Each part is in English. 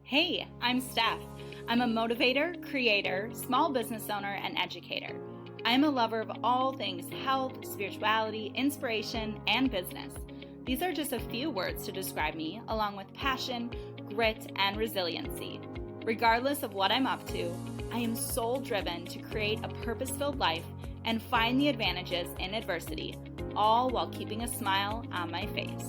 Hey, I'm Steph. I'm a motivator, creator, small business owner, and educator. I'm a lover of all things health, spirituality, inspiration, and business. These are just a few words to describe me, along with passion, grit, and resiliency. Regardless of what I'm up to, I am soul-driven to create a purpose-filled life and find the advantages in adversity, all while keeping a smile on my face.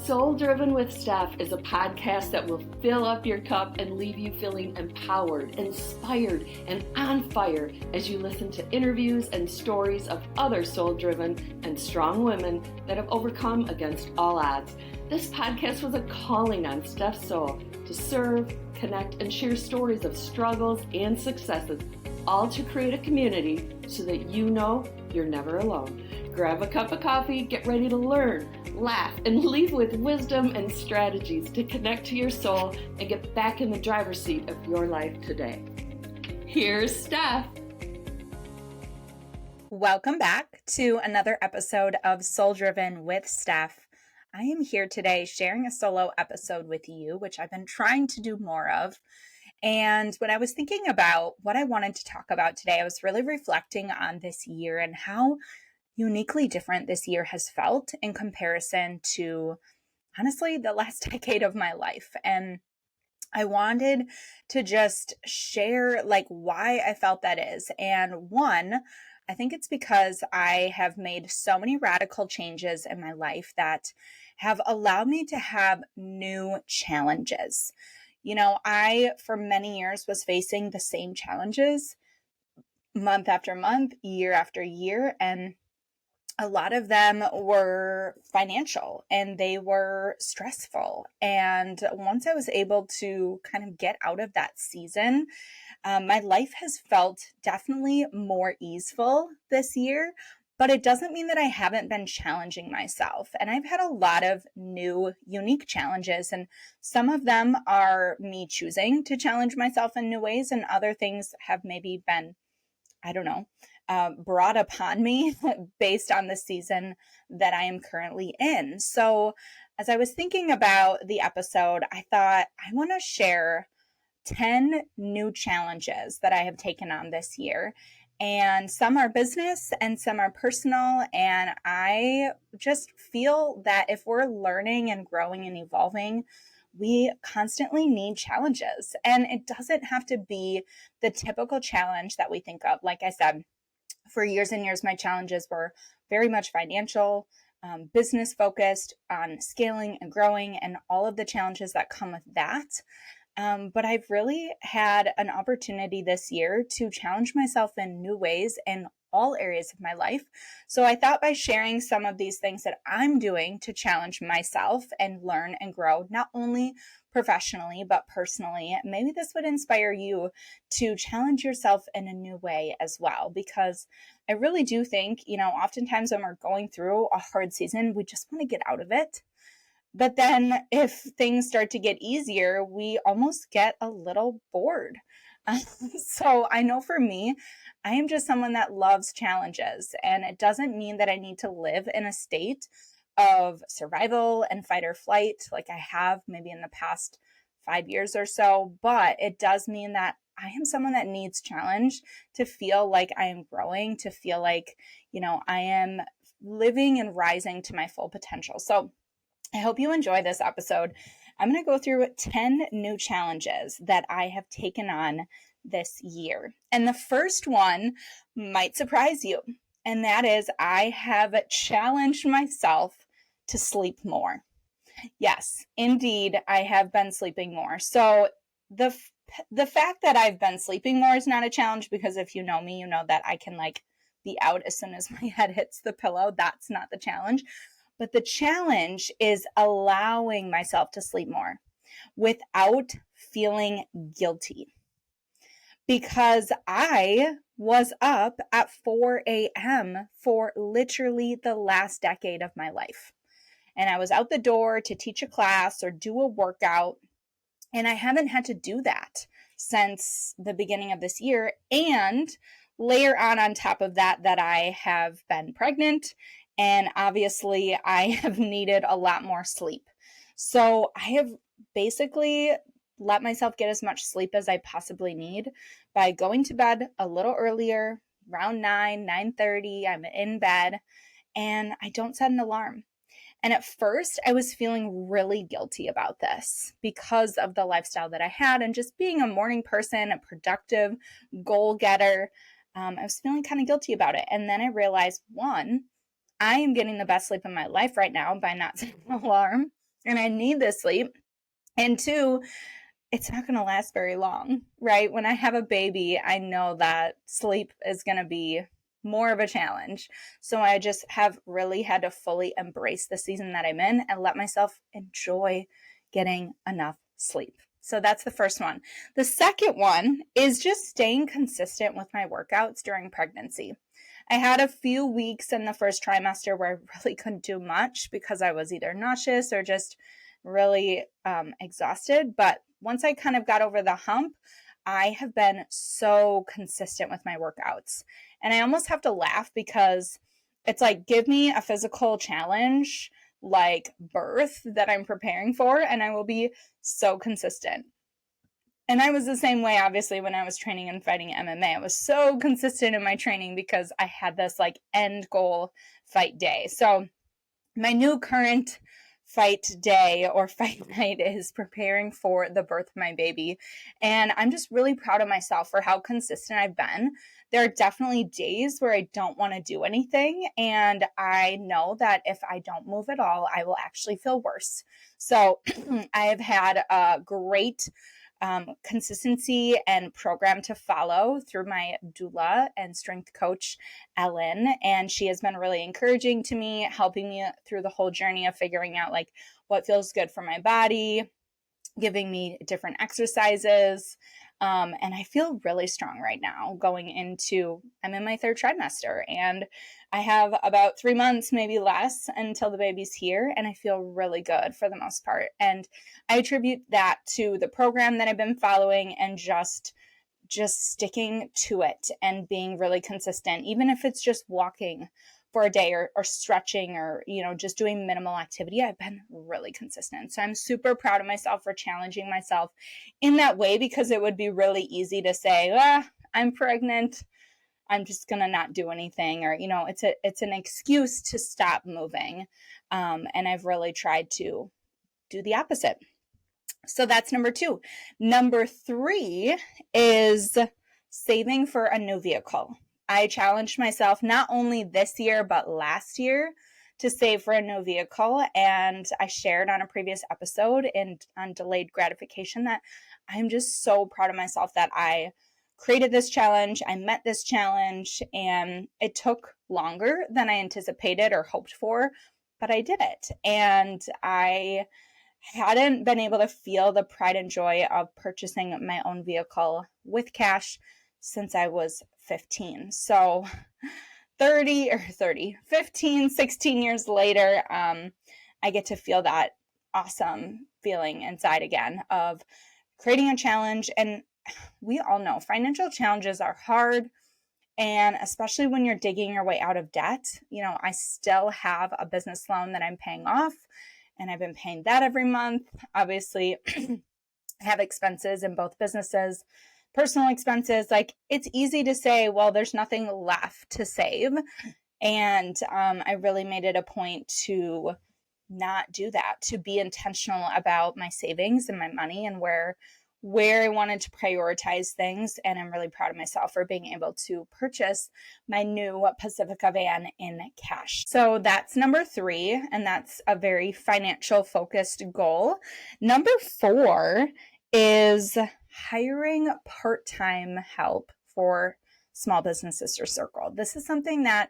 Soul Driven with Steph is a podcast that will fill up your cup and leave you feeling empowered, inspired, and on fire as you listen to interviews and stories of other soul-driven and strong women that have overcome against all odds. This podcast was a calling on Steph's soul to serve, connect, and share stories of struggles and successes, all to create a community so that you know you're never alone. Grab a cup of coffee, get ready to learn, laugh, and leave with wisdom and strategies to connect to your soul and get back in the driver's seat of your life today. Here's Steph. Welcome back to another episode of Soul Driven with Steph. I am here today sharing a solo episode with you, which I've been trying to do more of. And when I was thinking about what I wanted to talk about today, I was really reflecting on this year and how uniquely different this year has felt in comparison to, honestly, the last decade of my life. And I wanted to just share why I felt that is. And one, I think it's because I have made so many radical changes in my life that have allowed me to have new challenges. You know, I, for many years, was facing the same challenges month after month, year after year, and a lot of them were financial and they were stressful. And once I was able to kind of get out of that season, my life has felt definitely more easeful this year, but it doesn't mean that I haven't been challenging myself. And I've had a lot of new, unique challenges, and some of them are me choosing to challenge myself in new ways, and other things have maybe been, brought upon me based on the season that I am currently in. So as I was thinking about the episode, I thought I want to share 10 new challenges that I have taken on this year. And some are business and some are personal. And I just feel that if we're learning and growing and evolving, we constantly need challenges. And it doesn't have to be the typical challenge that we think of. Like I said, for years and years, my challenges were very much financial, business focused on scaling and growing and all of the challenges that come with that. But I've really had an opportunity this year to challenge myself in new ways in all areas of my life. So I thought by sharing some of these things that I'm doing to challenge myself and learn and grow, not only professionally, but personally, maybe this would inspire you to challenge yourself in a new way as well. Because I really do think, oftentimes when we're going through a hard season, we just want to get out of it. But then if things start to get easier, we almost get a little bored. So I know for me, I am just someone that loves challenges, and it doesn't mean that I need to live in a state of survival and fight or flight like I have maybe in the past 5 years or so, but it does mean that I am someone that needs challenge to feel like I am growing, to feel like, I am living and rising to my full potential. So I hope you enjoy this episode. I'm going to go through 10 new challenges that I have taken on this year. And the first one might surprise you. And that is I have challenged myself to sleep more. Yes, indeed, I have been sleeping more. So the fact that I've been sleeping more is not a challenge, because if you know me, you know that I can be out as soon as my head hits the pillow. That's not the challenge. But the challenge is allowing myself to sleep more without feeling guilty. Because I was up at 4 a.m. for literally the last decade of my life. And I was out the door to teach a class or do a workout. And I haven't had to do that since the beginning of this year. And layer on top of that I have been pregnant. And obviously I have needed a lot more sleep. So I have basically let myself get as much sleep as I possibly need by going to bed a little earlier, around 9:30. I'm in bed and I don't set an alarm. And at first, I was feeling really guilty about this because of the lifestyle that I had and just being a morning person, a productive goal getter. I was feeling kind of guilty about it. And then I realized, one, I am getting the best sleep of my life right now by not setting an alarm, and I need this sleep. And two, it's not going to last very long, right? When I have a baby, I know that sleep is going to be more of a challenge. So I just have really had to fully embrace the season that I'm in and let myself enjoy getting enough sleep. So that's the first one. The second one is just staying consistent with my workouts during pregnancy. I had a few weeks in the first trimester where I really couldn't do much because I was either nauseous or just really exhausted. But once I kind of got over the hump, I have been so consistent with my workouts. And I almost have to laugh because it's like, give me a physical challenge like birth that I'm preparing for, and I will be so consistent. And I was the same way, obviously, when I was training and fighting MMA. I was so consistent in my training because I had this like end goal fight day. So my new current fight day or fight night is preparing for the birth of my baby. And I'm just really proud of myself for how consistent I've been. There are definitely days where I don't want to do anything. And I know that if I don't move at all, I will actually feel worse. So I have had a great consistency and program to follow through my doula and strength coach, Ellen. And she has been really encouraging to me, helping me through the whole journey of figuring out like what feels good for my body, giving me different exercises. And I feel really strong right now going into, I'm in my third trimester and I have about 3 months, maybe less until the baby's here. And I feel really good for the most part. And I attribute that to the program that I've been following and just sticking to it and being really consistent, even if it's just walking for a day or stretching or, just doing minimal activity. I've been really consistent. So I'm super proud of myself for challenging myself in that way, because it would be really easy to say, I'm pregnant, I'm just going to not do anything, or, it's an excuse to stop moving. And I've really tried to do the opposite. So that's number 2. Number 3 is saving for a new vehicle. I challenged myself not only this year, but last year to save for a new vehicle. And I shared on a previous episode on delayed gratification that I'm just so proud of myself that I created this challenge. I met this challenge, and it took longer than I anticipated or hoped for, but I did it. And I hadn't been able to feel the pride and joy of purchasing my own vehicle with cash since I was 15. So 15, 16 years later, I get to feel that awesome feeling inside again of creating a challenge. And we all know financial challenges are hard. And especially when you're digging your way out of debt, I still have a business loan that I'm paying off, and I've been paying that every month. Obviously, I have expenses in both businesses, personal expenses. Like, it's easy to say, well, there's nothing left to save. And I really made it a point to not do that, to be intentional about my savings and my money and where I wanted to prioritize things. And I'm really proud of myself for being able to purchase my new Pacifica van in cash. So that's number 3, and that's a very financial focused goal. Number 4 is hiring part-time help for Small Business Sister Circle. This is something that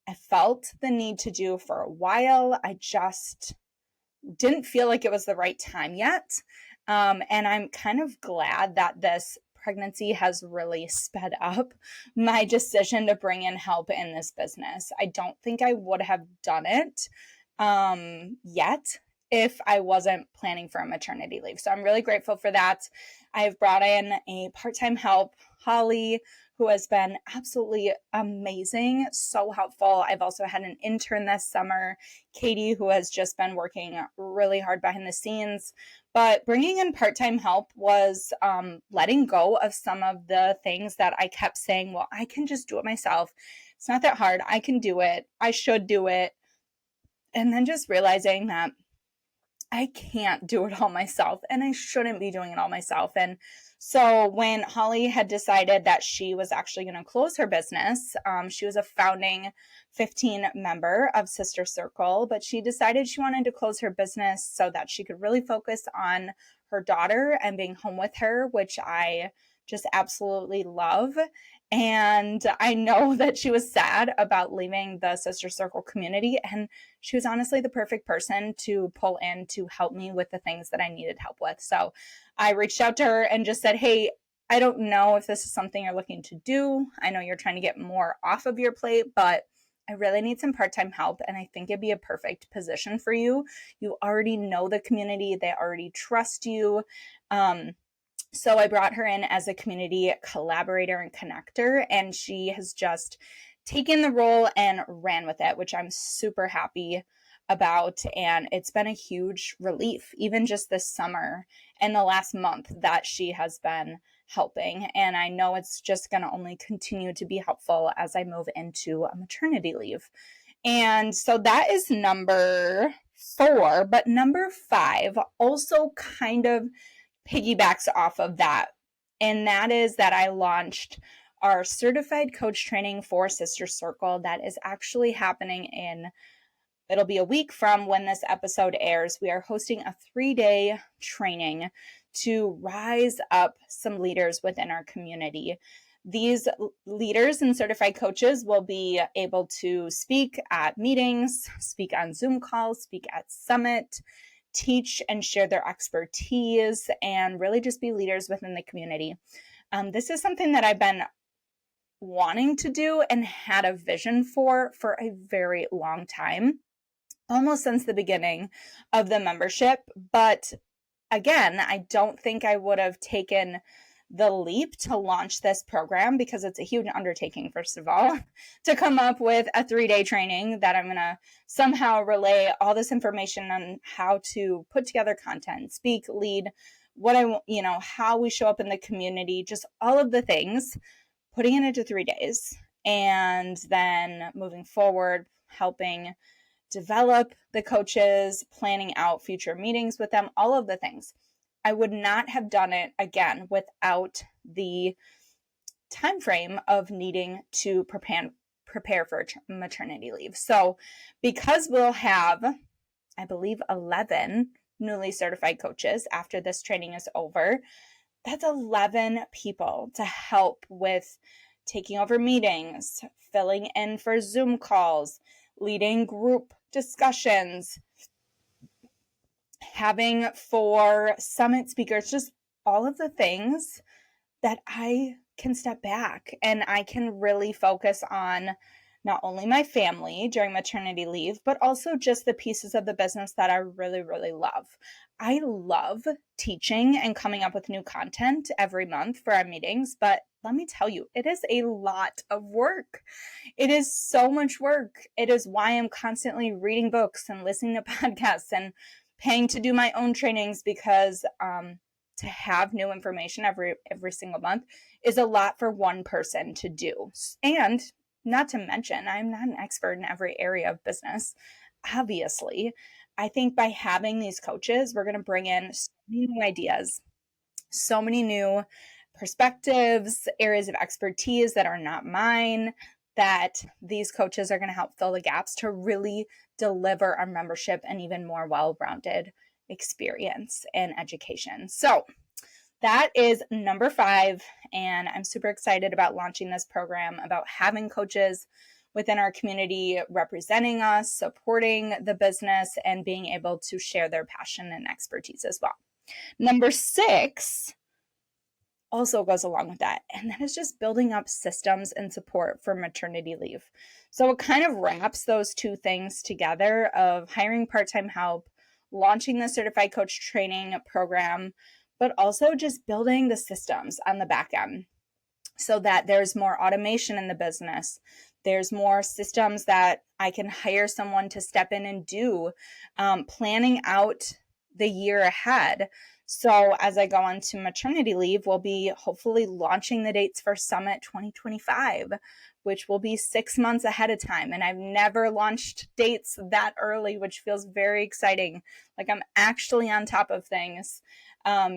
I felt the need to do for a while. I just didn't feel like it was the right time yet. And I'm kind of glad that this pregnancy has really sped up my decision to bring in help in this business. I don't think I would have done it yet if I wasn't planning for a maternity leave. So I'm really grateful for that. I've brought in a part-time help, Holly, who has been absolutely amazing, so helpful. I've also had an intern this summer, Katie, who has just been working really hard behind the scenes. But bringing in part-time help was letting go of some of the things that I kept saying, well, I can just do it myself. It's not that hard. I can do it. I should do it. And then just realizing that I can't do it all myself and I shouldn't be doing it all myself. And so when Holly had decided that she was actually going to close her business, she was a founding 15 member of Sister Circle, but she decided she wanted to close her business so that she could really focus on her daughter and being home with her, which I just absolutely love. And I know that she was sad about leaving the Sister Circle community. And she was honestly the perfect person to pull in to help me with the things that I needed help with. So I reached out to her and just said, hey, I don't know if this is something you're looking to do. I know you're trying to get more off of your plate, but I really need some part-time help. And I think it'd be a perfect position for you. You already know the community. They already trust you. So I brought her in as a community collaborator and connector, and she has just taken the role and ran with it, which I'm super happy about. And it's been a huge relief, even just this summer and the last month that she has been helping. And I know it's just going to only continue to be helpful as I move into a maternity leave. And so that is number 4, but number 5 also kind of piggybacks off of that. And that is that I launched our certified coach training for Sister Circle that is actually happening it'll be a week from when this episode airs. We are hosting a 3-day training to rise up some leaders within our community. These leaders and certified coaches will be able to speak at meetings, speak on Zoom calls, speak at Summit, teach and share their expertise, and really just be leaders within the community. This is something that I've been wanting to do and had a vision for a very long time, almost since the beginning of the membership. But again, I don't think I would have taken the leap to launch this program because it's a huge undertaking, first of all, to come up with a 3-day training that I'm going to somehow relay all this information on how to put together content, speak, lead, how we show up in the community, just all of the things, putting it into 3 days, and then moving forward, helping develop the coaches, planning out future meetings with them, all of the things. I would not have done it again without the time frame of needing to prepare for maternity leave. So because we'll have, I believe, 11 newly certified coaches after this training is over, that's 11 people to help with taking over meetings, filling in for Zoom calls, leading group discussions, having for summit speakers, just all of the things that I can step back and I can really focus on not only my family during maternity leave, but also just the pieces of the business that I really, really love. I love teaching and coming up with new content every month for our meetings, but let me tell you, it is a lot of work. It is so much work. It is why I'm constantly reading books and listening to podcasts and paying to do my own trainings, because to have new information every single month is a lot for one person to do. And not to mention, I'm not an expert in every area of business. Obviously, I think by having these coaches, we're going to bring in so many new ideas, so many new perspectives, areas of expertise that are not mine, that these coaches are going to help fill the gaps to really deliver our membership an even more well-rounded experience and education. So that is number 5, and I'm super excited about launching this program, about having coaches within our community representing us, supporting the business, and being able to share their passion and expertise as well. Number 6 also goes along with that, and that is just building up systems and support for maternity leave. So it kind of wraps those two things together of hiring part-time help, launching the certified coach training program, but also just building the systems on the back end. so that there's more automation in the business. There's more systems that I can hire someone to step in and do, planning out the year ahead. So as I go on to maternity leave, we'll be hopefully launching the dates for Summit 2025, which will be 6 months ahead of time. And I've never launched dates that early, which feels very exciting. Like I'm actually on top of things.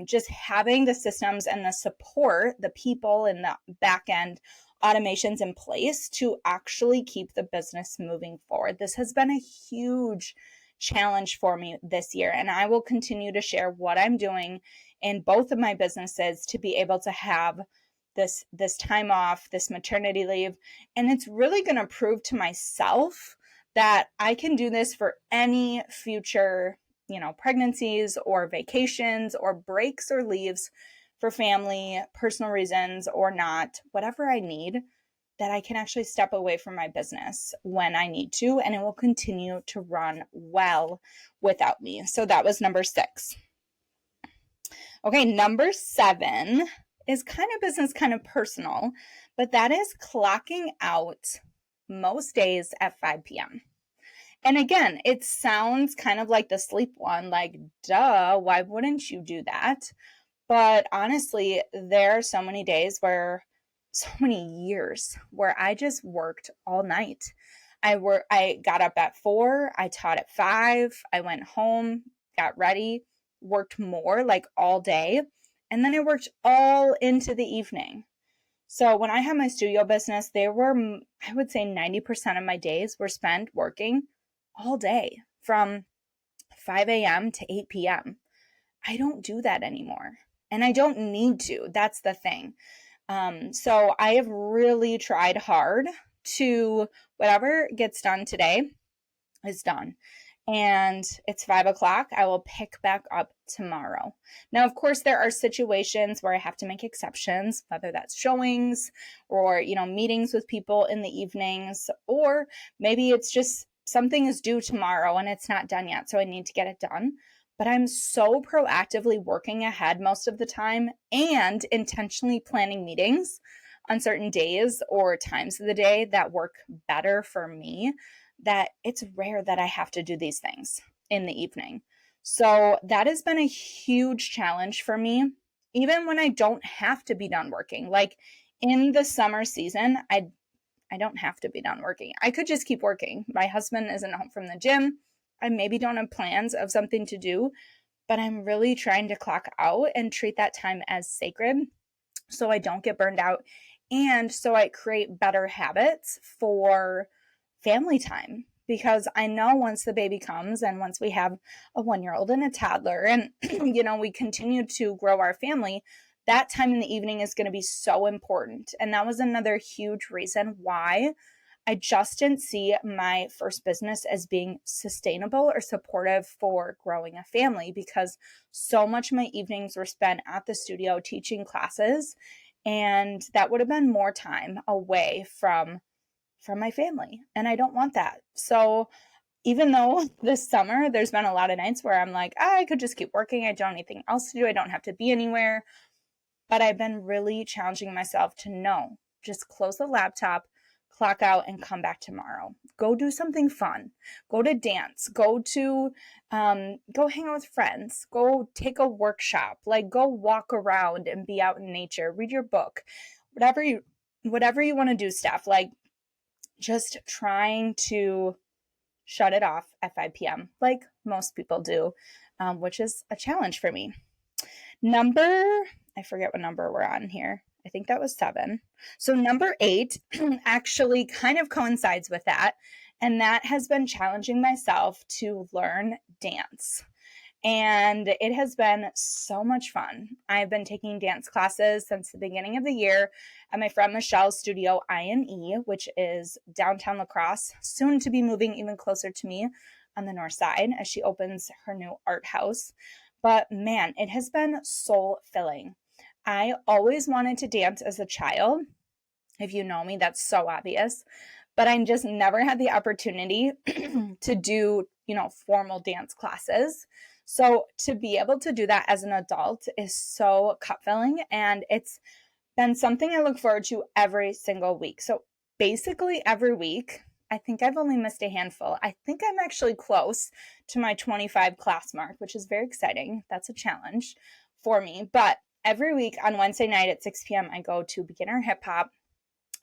Just having the systems and the support, the people in the back end automations in place to actually keep the business moving forward. This has been a huge challenge for me this year, and I will continue to share what I'm doing in both of my businesses to be able to have this time off, this maternity leave, and it's really going to prove to myself that I can do this for any future, pregnancies or vacations or breaks or leaves for family, personal reasons or not, whatever I need, that I can actually step away from my business when I need to, and it will continue to run well without me. So that was number 6. Okay, number 7 is kind of business, kind of personal, but that is clocking out most days at 5 p.m. And again, it sounds kind of like the sleep one, like, duh, why wouldn't you do that? But honestly, there are so many days so many years where I just worked all night. I got up at 4, I taught at 5, I went home, got ready, worked more like all day, and then I worked all into the evening. So when I had my studio business, I would say 90% of my days were spent working all day from 5 a.m. to 8 p.m. I don't do that anymore. And I don't need to. That's the thing. So I have really tried hard to whatever gets done today is done. And it's 5 o'clock. I will pick back up tomorrow. Now, of course, there are situations where I have to make exceptions, whether that's showings or, meetings with people in the evenings, or maybe it's just something is due tomorrow and it's not done yet. So I need to get it done. But I'm so proactively working ahead most of the time and intentionally planning meetings on certain days or times of the day that work better for me, that it's rare that I have to do these things in the evening. So that has been a huge challenge for me, even when I don't have to be done working. Like in the summer season, I don't have to be done working. I could just keep working. My husband isn't home from the gym. I maybe don't have plans of something to do, but I'm really trying to clock out and treat that time as sacred so I don't get burned out and so I create better habits for family time. Because I know once the baby comes and once we have a 1-year-old and a toddler and, we continue to grow our family, that time in the evening is going to be so important. And that was another huge reason why I just didn't see my first business as being sustainable or supportive for growing a family, because so much of my evenings were spent at the studio teaching classes, and that would have been more time away from my family. And I don't want that. So even though this summer there's been a lot of nights where I'm like, I could just keep working. I don't have anything else to do. I don't have to be anywhere. But I've been really challenging myself to no, just close the laptop, clock out, and come back tomorrow. Go do something fun. Go to dance. Go hang out with friends. Go take a workshop. Like go walk around and be out in nature. Read your book. Whatever you want to do, Steph. Like just trying to shut it off at 5 p.m. like most people do, which is a challenge for me. I forget what number we're on here. I think that was 7. So number 8 actually kind of coincides with that. And that has been challenging myself to learn dance. And it has been so much fun. I've been taking dance classes since the beginning of the year at my friend Michelle's studio, INE, which is downtown La Crosse, soon to be moving even closer to me on the north side as she opens her new art house. But man, it has been soul filling. I always wanted to dance as a child. If you know me, that's so obvious. But I just never had the opportunity to do, formal dance classes. So to be able to do that as an adult is so cup filling, and it's been something I look forward to every single week. So basically every week, I think I've only missed a handful. I think I'm actually close to my 25 class mark, which is very exciting. That's a challenge for me. But every week on Wednesday night at 6 p.m., I go to beginner hip hop,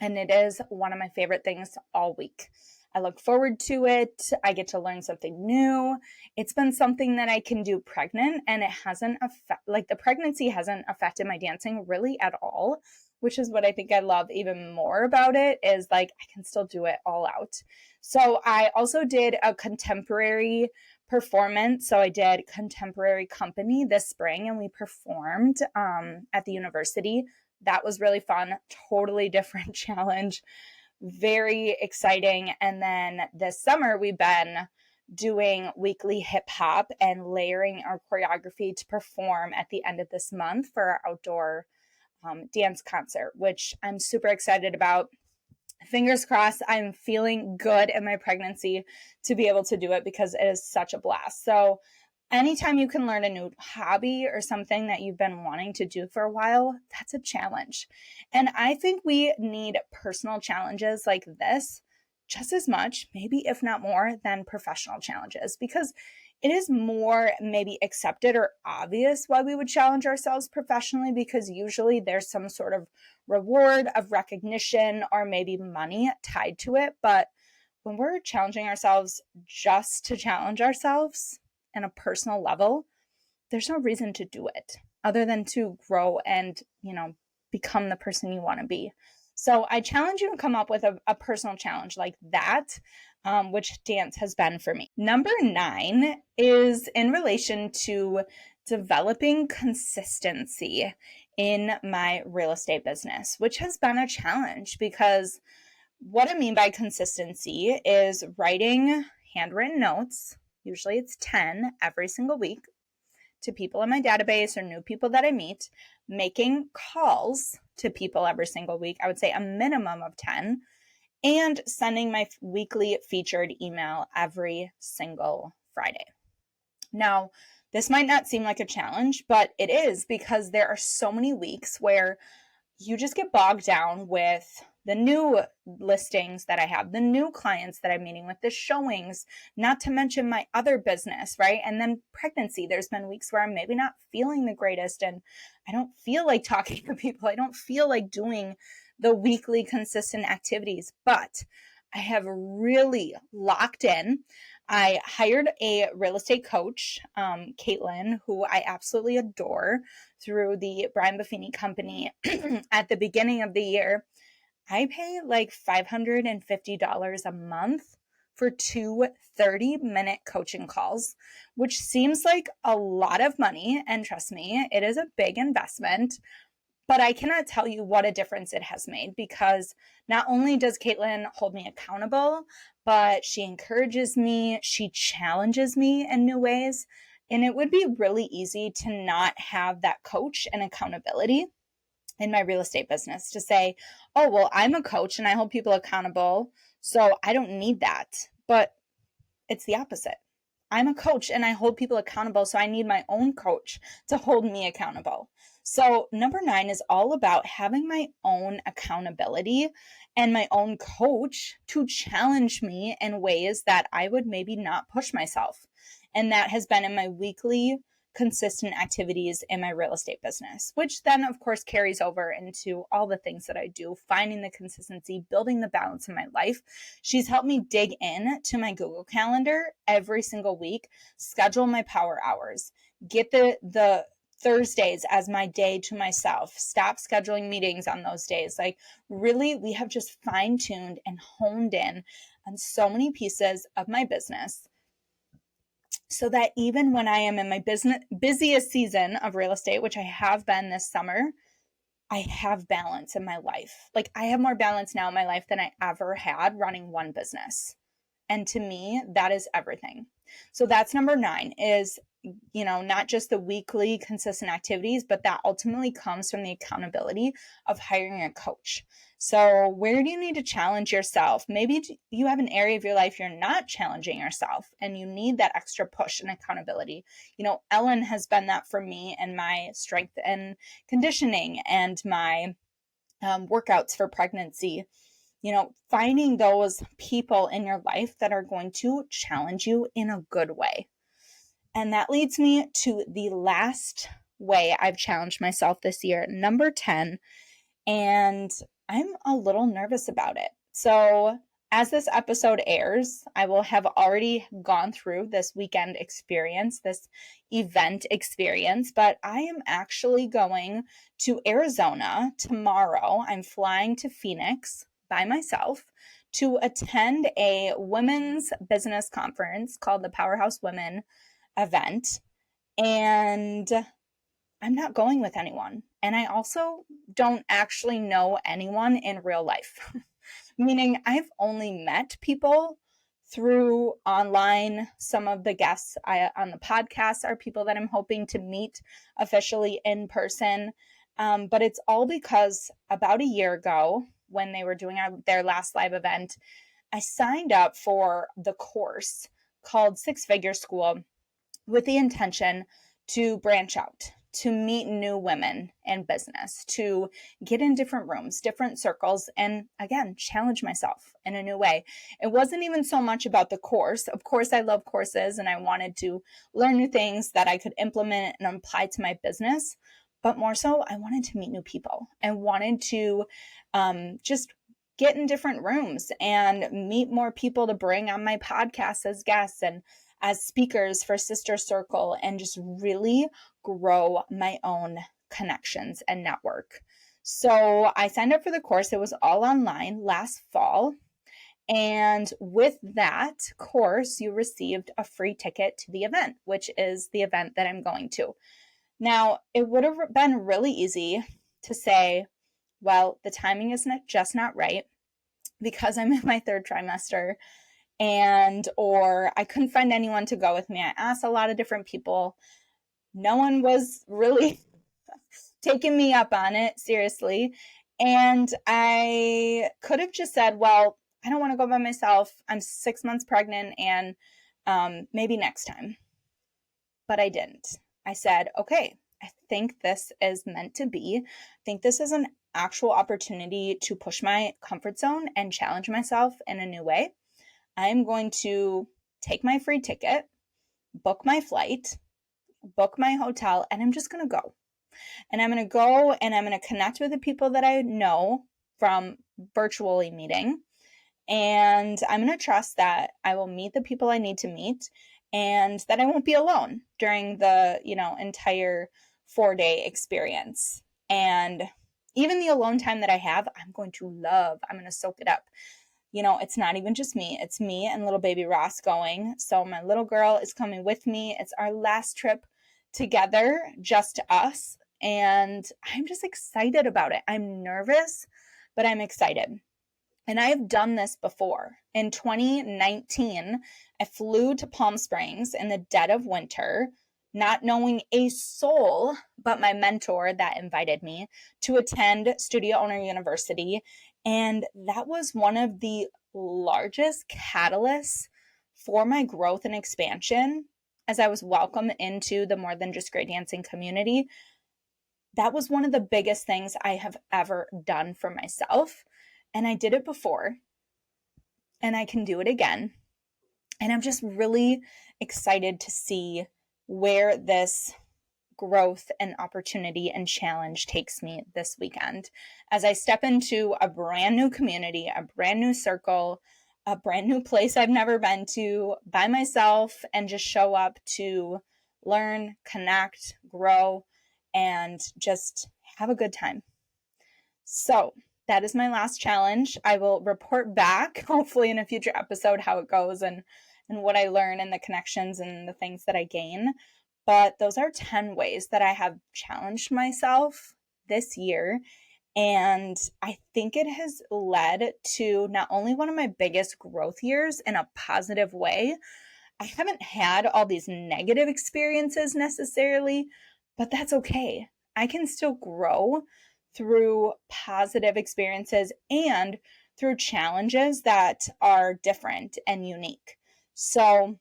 and it is one of my favorite things all week. I look forward to it. I get to learn something new. It's been something that I can do pregnant, and it hasn't like the pregnancy hasn't affected my dancing really at all, which is what I think I love even more about it, is like I can still do it all out. So I also did a contemporary performance. So I did contemporary company this spring, and we performed at the university. That was really fun, totally different challenge, very exciting. And then this summer, we've been doing weekly hip hop and layering our choreography to perform at the end of this month for our outdoor dance concert, which I'm super excited about. Fingers crossed, I'm feeling good in my pregnancy to be able to do it because it is such a blast. So anytime you can learn a new hobby or something that you've been wanting to do for a while, that's a challenge. And I think we need personal challenges like this just as much, maybe if not more, than professional challenges, because it is more maybe accepted or obvious why we would challenge ourselves professionally, because usually there's some sort of reward of recognition or maybe money tied to it. But when we're challenging ourselves just to challenge ourselves on a personal level, there's no reason to do it other than to grow and, become the person you want to be. So I challenge you to come up with a personal challenge like that, which dance has been for me. Number 9 is in relation to developing consistency in my real estate business, which has been a challenge because what I mean by consistency is writing handwritten notes. Usually it's 10 every single week to people in my database or new people that I meet, making calls to people every single week. I would say a minimum of 10, and sending my weekly featured email every single Friday. Now, this might not seem like a challenge, but it is, because there are so many weeks where you just get bogged down with the new listings that I have, the new clients that I'm meeting with, the showings, not to mention my other business, right? And then pregnancy. There's been weeks where I'm maybe not feeling the greatest and I don't feel like talking to people. I don't feel like doing the weekly consistent activities, but I have really locked in. I hired a real estate coach, Caitlin, who I absolutely adore, through the Brian Buffini company. At the beginning of the year, I pay like $550 a month for 2 30-minute coaching calls, which seems like a lot of money. And trust me, it is a big investment. But I cannot tell you what a difference it has made, because not only does Caitlin hold me accountable, but she encourages me, she challenges me in new ways. And it would be really easy to not have that coach and accountability in my real estate business, to say, oh, well, I'm a coach and I hold people accountable, so I don't need that. But it's the opposite. I'm a coach and I hold people accountable, so I need my own coach to hold me accountable. So number 9 is all about having my own accountability and my own coach to challenge me in ways that I would maybe not push myself. And that has been in my weekly consistent activities in my real estate business, which then of course carries over into all the things that I do, finding the consistency, building the balance in my life. She's helped me dig in to my Google Calendar every single week, schedule my power hours, get the Thursdays as my day to myself, stop scheduling meetings on those days. Like, really, we have just fine-tuned and honed in on so many pieces of my business, so that even when I am in my busiest season of real estate, which I have been this summer, I have balance in my life. Like, I have more balance now in my life than I ever had running one business. And to me, that is everything. So that's number 9, is, not just the weekly consistent activities, but that ultimately comes from the accountability of hiring a coach. So where do you need to challenge yourself? Maybe you have an area of your life you're not challenging yourself and you need that extra push and accountability. Ellen has been that for me, and my strength and conditioning and my workouts for pregnancy, finding those people in your life that are going to challenge you in a good way. And that leads me to the last way I've challenged myself this year, number 10. And I'm a little nervous about it. So, as this episode airs, I will have already gone through this weekend experience, this event experience, but I am actually going to Arizona tomorrow. I'm flying to Phoenix by myself to attend a women's business conference called the Powerhouse Women event. And I'm not going with anyone. And I also don't actually know anyone in real life, meaning I've only met people through online. Some of the guests on the podcast are people that I'm hoping to meet officially in person. But it's all because about a year ago, when they were doing their last live event, I signed up for the course called Six Figure School with the intention to branch out, to meet new women in business, to get in different rooms, different circles, and again, challenge myself in a new way. It wasn't even so much about the course. Of course, I love courses and I wanted to learn new things that I could implement and apply to my business. But more so, I wanted to meet new people. I wanted to just get in different rooms and meet more people to bring on my podcast as guests and as speakers for Sister Circle, and just really grow my own connections and network. So I signed up for the course. It was all online last fall. And with that course, you received a free ticket to the event, which is the event that I'm going to. Now, it would have been really easy to say, well, the timing is just not right because I'm in my third trimester, or I couldn't find anyone to go with me. I asked a lot of different people. No one was really taking me up on it, seriously. And I could have just said, well, I don't want to go by myself. I'm 6 months pregnant, and maybe next time. But I didn't. I said, okay, I think this is meant to be. I think this is an actual opportunity to push my comfort zone and challenge myself in a new way. I'm going to take my free ticket, book my flight, book my hotel, and I'm just going to go. And I'm going to go and I'm going to connect with the people that I know from virtually meeting. And I'm going to trust that I will meet the people I need to meet and that I won't be alone during the, entire 4-day experience. And even the alone time that I have, I'm going to love. I'm going to soak it up. It's not even just me. It's me and little baby Ross going. So my little girl is coming with me. It's our last trip together, just us. And I'm just excited about it. I'm nervous, but I'm excited. And I've done this before. In 2019, I flew to Palm Springs in the dead of winter, not knowing a soul but my mentor that invited me to attend Studio Owner University. And that was one of the largest catalysts for my growth and expansion as I was welcomed into the More Than Just Great Dancing community. That was one of the biggest things I have ever done for myself. And I did it before, and I can do it again. And I'm just really excited to see where this growth and opportunity and challenge takes me this weekend as I step into a brand new community, a brand new circle, a brand new place I've never been to by myself, and just show up to learn, connect, grow, and just have a good time. So that is my last challenge. I will report back, hopefully in a future episode, how it goes and what I learn and the connections and the things that I gain. But those are 10 ways that I have challenged myself this year. And I think it has led to not only one of my biggest growth years in a positive way. I haven't had all these negative experiences necessarily, but that's okay. I can still grow through positive experiences and through challenges that are different and unique. So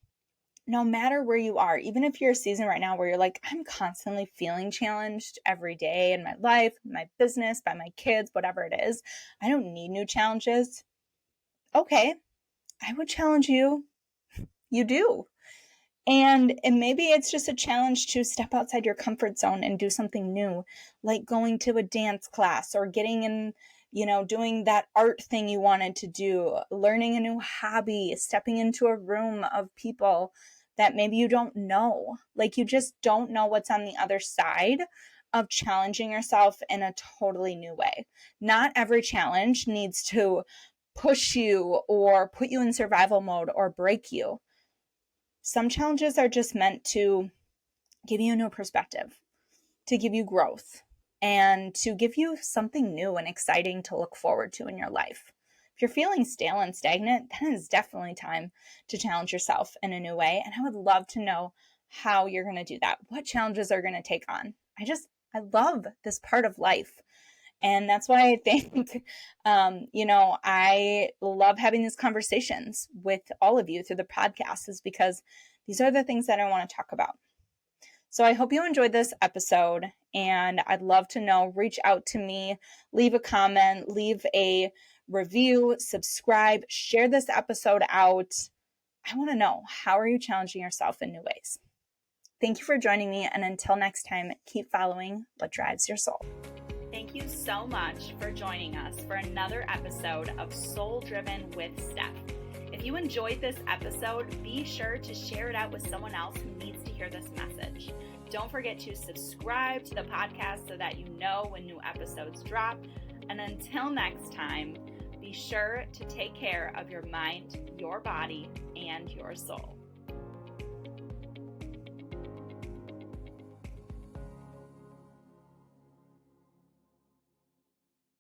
no matter where you are, even if you're a season right now where you're like, I'm constantly feeling challenged every day in my life, my business, by my kids, whatever it is, I don't need new challenges. Okay, I would challenge you. You do. And maybe it's just a challenge to step outside your comfort zone and do something new, like going to a dance class or getting in, doing that art thing you wanted to do, learning a new hobby, stepping into a room of people that maybe you don't know. Like you just don't know what's on the other side of challenging yourself in a totally new way. Not every challenge needs to push you or put you in survival mode or break you. Some challenges are just meant to give you a new perspective, to give you growth, and to give you something new and exciting to look forward to in your life. If you're feeling stale and stagnant, then it's definitely time to challenge yourself in a new way. And I would love to know how you're going to do that. What challenges are going to take on? I love this part of life. And that's why I think, I love having these conversations with all of you through the podcast, is because these are the things that I want to talk about. So I hope you enjoyed this episode, and I'd love to know, reach out to me, leave a comment, leave a review, subscribe, share this episode out. I want to know, how are you challenging yourself in new ways? Thank you for joining me, and until next time, keep following what drives your soul. Thank you so much for joining us for another episode of Soul Driven with Steph. If you enjoyed this episode, be sure to share it out with someone else who needs to hear this message. Don't forget to subscribe to the podcast so that you know when new episodes drop. And until next time, be sure to take care of your mind, your body, and your soul.